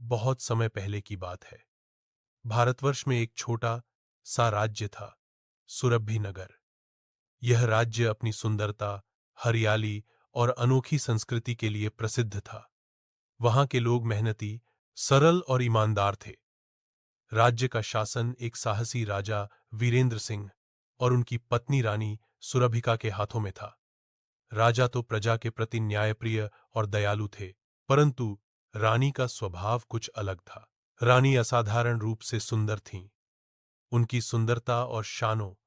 बहुत समय पहले की बात है। भारतवर्ष में एक छोटा सा राज्य था, सुरभि नगर। यह राज्य अपनी सुंदरता, हरियाली और अनोखी संस्कृति के लिए प्रसिद्ध था। वहां के लोग मेहनती, सरल और ईमानदार थे। राज्य का शासन एक साहसी राजा वीरेंद्र सिंह और उनकी पत्नी रानी सुरभिका के हाथों में था। राजा तो प्रजा के प्रति न्यायप्रिय और दयालु थे, परंतु रानी का स्वभाव कुछ अलग था। रानी असाधारण रूप से सुंदर थीं। उनकी सुंदरता और शानो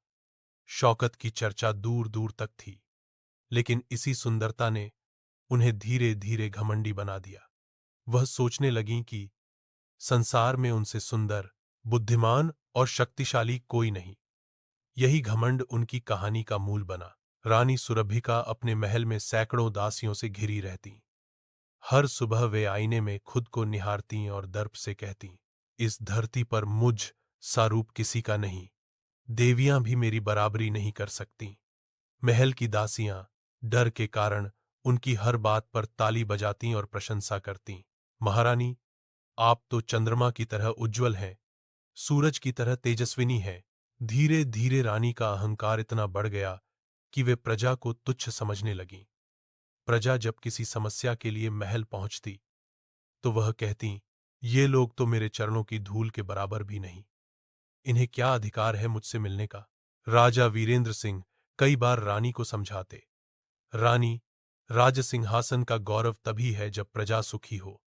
शौकत की चर्चा दूर दूर तक थी, लेकिन इसी सुंदरता ने उन्हें धीरे धीरे घमंडी बना दिया। वह सोचने लगीं कि संसार में उनसे सुंदर, बुद्धिमान और शक्तिशाली कोई नहीं। यही घमंड उनकी कहानी का मूल बना। रानी सुरभिका अपने महल में सैकड़ों दासियों से घिरी रहतीं। हर सुबह वे आईने में खुद को निहारतीं और दर्प से कहतीं, इस धरती पर मुझ सा रूप किसी का नहीं। देवियां भी मेरी बराबरी नहीं कर सकतीं। महल की दासियां डर के कारण उनकी हर बात पर ताली बजातीं और प्रशंसा करतीं। महारानी, आप तो चंद्रमा की तरह उज्ज्वल हैं, सूरज की तरह तेजस्विनी हैं। धीरे धीरे रानी का अहंकार इतना बढ़ गया कि वे प्रजा को तुच्छ समझने लगीं। प्रजा जब किसी समस्या के लिए महल पहुंचती तो वह कहती, ये लोग तो मेरे चरणों की धूल के बराबर भी नहीं। इन्हें क्या अधिकार है मुझसे मिलने का। राजा वीरेंद्र सिंह कई बार रानी को समझाते, रानी, राज सिंहासन का गौरव तभी है जब प्रजा सुखी हो।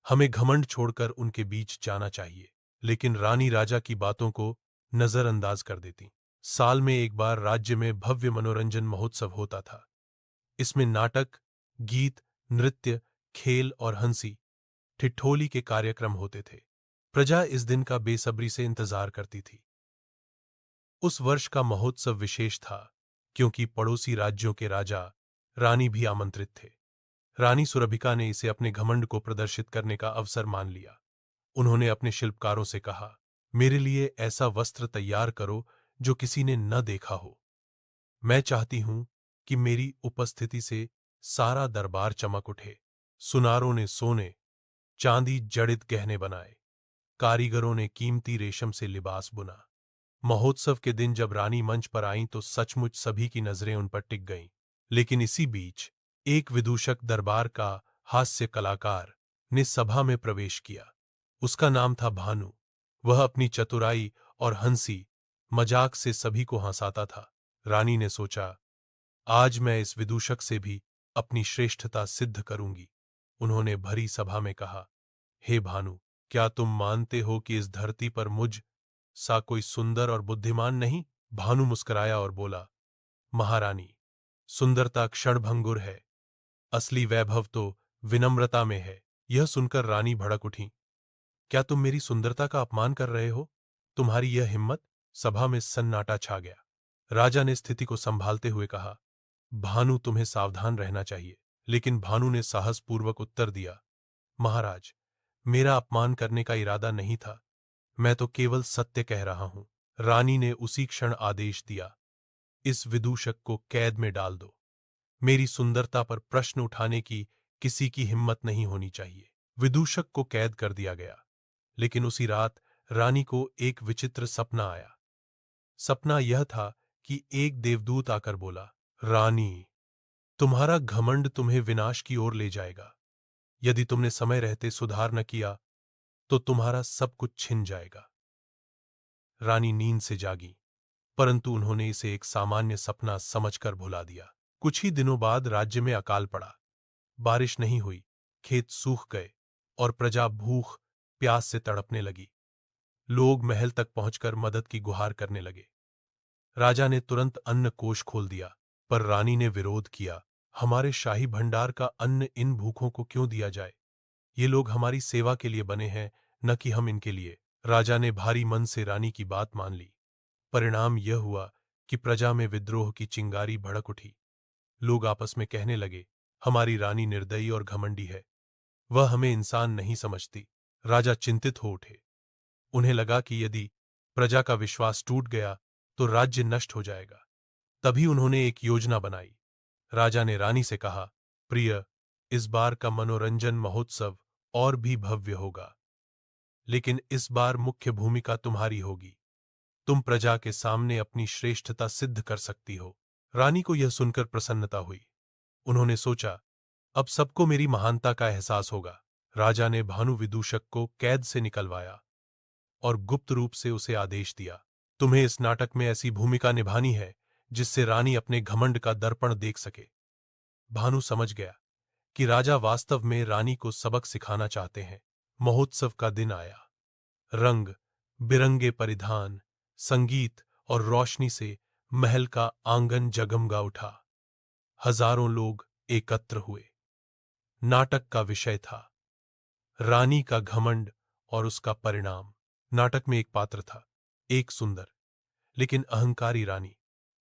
हमें घमंड छोड़कर उनके बीच जाना चाहिए। लेकिन रानी राजा की बातों को नजरअंदाज कर देती। साल में एक बार राज्य में भव्य मनोरंजन महोत्सव होता था। इसमें नाटक, गीत, नृत्य, खेल और हंसी ठिठोली के कार्यक्रम होते थे। प्रजा इस दिन का बेसब्री से इंतजार करती थी। उस वर्ष का महोत्सव विशेष था क्योंकि पड़ोसी राज्यों के राजा, रानी भी आमंत्रित थे। रानी सुरभिका ने इसे अपने घमंड को प्रदर्शित करने का अवसर मान लिया। उन्होंने अपने शिल्पकारों से कहा, मेरे लिए ऐसा वस्त्र तैयार करो जो किसी ने न देखा हो। मैं चाहती हूं कि मेरी उपस्थिति से सारा दरबार चमक उठे। सुनारों ने सोने, चांदी जड़ित गहने बनाए। कारीगरों ने कीमती रेशम से लिबास बुना। महोत्सव के दिन जब रानी मंच पर आईं तो सचमुच सभी की नजरें उन पर टिक गईं। लेकिन इसी बीच एक विदूषक दरबार का हास्य कलाकार ने सभा में प्रवेश किया। उसका नाम था भानु। वह अपनी चतुराई और हंसी मजाक से सभी को हंसाता था। रानी ने सोचा, आज मैं इस विदूषक से भी अपनी श्रेष्ठता सिद्ध करूंगी। उन्होंने भरी सभा में कहा, हे भानु, क्या तुम मानते हो कि इस धरती पर मुझ सा कोई सुंदर और बुद्धिमान नहीं? भानु मुस्कुराया और बोला, महारानी, सुंदरता क्षणभंगुर है, असली वैभव तो विनम्रता में है। यह सुनकर रानी भड़क उठी, क्या तुम मेरी सुंदरता का अपमान कर रहे हो? तुम्हारी यह हिम्मत? सभा में सन्नाटा छा गया। राजा ने स्थिति को संभालते हुए कहा, भानु, तुम्हें सावधान रहना चाहिए। लेकिन भानु ने साहसपूर्वक उत्तर दिया, महाराज, मेरा अपमान करने का इरादा नहीं था। मैं तो केवल सत्य कह रहा हूं। रानी ने उसी क्षण आदेश दिया, इस विदूषक को कैद में डाल दो। मेरी सुंदरता पर प्रश्न उठाने की किसी की हिम्मत नहीं होनी चाहिए। विदूषक को कैद कर दिया गया। लेकिन उसी रात रानी को एक विचित्र सपना आया। सपना यह था कि एक देवदूत आकर बोला, रानी, तुम्हारा घमंड तुम्हें विनाश की ओर ले जाएगा। यदि तुमने समय रहते सुधार न किया तो तुम्हारा सब कुछ छिन जाएगा। रानी नींद से जागी, परंतु उन्होंने इसे एक सामान्य सपना समझकर भुला दिया। कुछ ही दिनों बाद राज्य में अकाल पड़ा। बारिश नहीं हुई, खेत सूख गए और प्रजा भूख प्यास से तड़पने लगी। लोग महल तक पहुंचकर मदद की गुहार करने लगे। राजा ने तुरंत अन्न कोष खोल दिया, पर रानी ने विरोध किया। हमारे शाही भंडार का अन्न इन भूखों को क्यों दिया जाए? ये लोग हमारी सेवा के लिए बने हैं, न कि हम इनके लिए। राजा ने भारी मन से रानी की बात मान ली। परिणाम यह हुआ कि प्रजा में विद्रोह की चिंगारी भड़क उठी। लोग आपस में कहने लगे, हमारी रानी निर्दयी और घमंडी है, वह हमें इंसान नहीं समझती। राजा चिंतित हो उठे। उन्हें लगा कि यदि प्रजा का विश्वास टूट गया तो राज्य नष्ट हो जाएगा। तभी उन्होंने एक योजना बनाई। राजा ने रानी से कहा, प्रिय, इस बार का मनोरंजन महोत्सव और भी भव्य होगा। लेकिन इस बार मुख्य भूमिका तुम्हारी होगी। तुम प्रजा के सामने अपनी श्रेष्ठता सिद्ध कर सकती हो। रानी को यह सुनकर प्रसन्नता हुई। उन्होंने सोचा, अब सबको मेरी महानता का एहसास होगा। राजा ने भानु विदूषक को कैद से निकलवाया और गुप्त रूप से उसे आदेश दिया, तुम्हें इस नाटक में ऐसी भूमिका निभानी है जिससे रानी अपने घमंड का दर्पण देख सके। भानु समझ गया कि राजा वास्तव में रानी को सबक सिखाना चाहते हैं। महोत्सव का दिन आया। रंग बिरंगे परिधान, संगीत और रोशनी से महल का आंगन जगमगा उठा। हजारों लोग एकत्र हुए। नाटक का विषय था रानी का घमंड और उसका परिणाम। नाटक में एक पात्र था, एक सुंदर लेकिन अहंकारी रानी,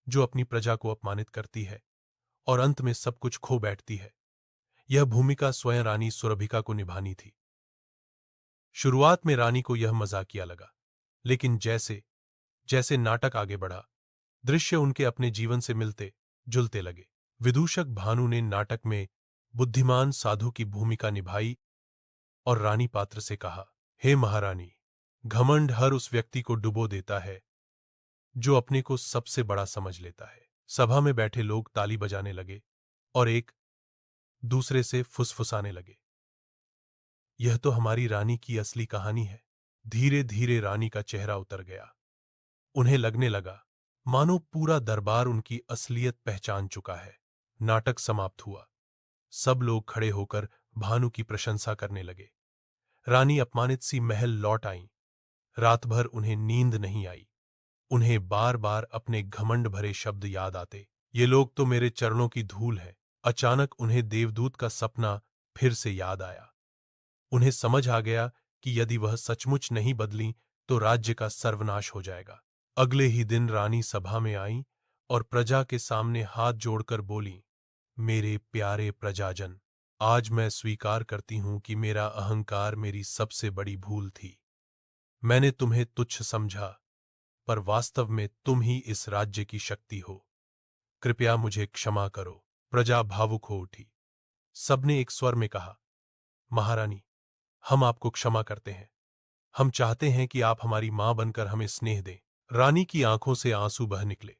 जो अपनी प्रजा को अपमानित करती है और अंत में सब कुछ खो बैठती है। यह भूमिका स्वयं रानी सुरभिका को निभानी थी। शुरुआत में रानी को यह मजाकिया लगा, लेकिन जैसे जैसे नाटक आगे बढ़ा, दृश्य उनके अपने जीवन से मिलते जुलते लगे। विदूषक भानु ने नाटक में बुद्धिमान साधु की भूमिका निभाई और रानी पात्र से कहा, हे महारानी, घमंड हर उस व्यक्ति को डुबो देता है जो अपने को सबसे बड़ा समझ लेता है। सभा में बैठे लोग ताली बजाने लगे और एक दूसरे से फुसफुसाने लगे, यह तो हमारी रानी की असली कहानी है। धीरे धीरे रानी का चेहरा उतर गया। उन्हें लगने लगा मानो पूरा दरबार उनकी असलियत पहचान चुका है। नाटक समाप्त हुआ। सब लोग खड़े होकर भानु की प्रशंसा करने लगे। रानी अपमानित सी महल लौट आईं। रात भर उन्हें नींद नहीं आई। उन्हें बार बार अपने घमंड भरे शब्द याद आते, ये लोग तो मेरे चरणों की धूल है। अचानक उन्हें देवदूत का सपना फिर से याद आया। उन्हें समझ आ गया कि यदि वह सचमुच नहीं बदलीं तो राज्य का सर्वनाश हो जाएगा। अगले ही दिन रानी सभा में आईं और प्रजा के सामने हाथ जोड़कर बोलीं, मेरे प्यारे प्रजाजन, आज मैं स्वीकार करती हूं कि मेरा अहंकार मेरी सबसे बड़ी भूल थी। मैंने तुम्हें तुच्छ समझा, पर वास्तव में तुम ही इस राज्य की शक्ति हो। कृपया मुझे क्षमा करो। प्रजा भावुक हो उठी। सबने एक स्वर में कहा, महारानी, हम आपको क्षमा करते हैं। हम चाहते हैं कि आप हमारी मां बनकर हमें स्नेह दें। रानी की आंखों से आंसू बह निकले।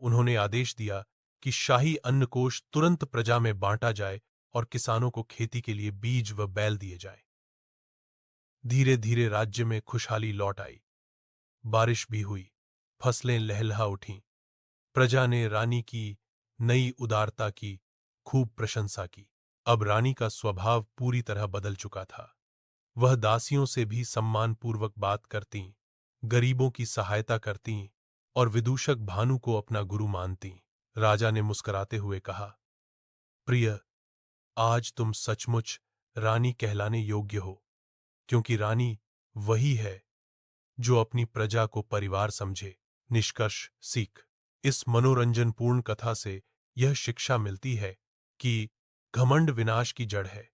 उन्होंने आदेश दिया कि शाही अन्नकोष तुरंत प्रजा में बांटा जाए और किसानों को खेती के लिए बीज व बैल दिए जाए। धीरे धीरे राज्य में खुशहाली लौट आई। बारिश भी हुई, फसलें लहलहा उठीं। प्रजा ने रानी की नई उदारता की खूब प्रशंसा की। अब रानी का स्वभाव पूरी तरह बदल चुका था। वह दासियों से भी सम्मानपूर्वक बात करतीं, गरीबों की सहायता करतीं और विदूषक भानु को अपना गुरु मानतीं। राजा ने मुस्कुराते हुए कहा, प्रिय, आज तुम सचमुच रानी कहलाने योग्य हो, क्योंकि रानी वही है जो अपनी प्रजा को परिवार समझे। निष्कर्ष सीख। इस मनोरंजनपूर्ण कथा से यह शिक्षा मिलती है कि घमंड विनाश की जड़ है।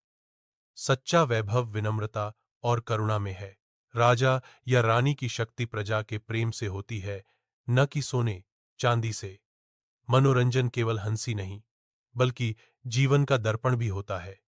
सच्चा वैभव विनम्रता और करुणा में है। राजा या रानी की शक्ति प्रजा के प्रेम से होती है, न कि सोने चांदी से। मनोरंजन केवल हंसी नहीं, बल्कि जीवन का दर्पण भी होता है।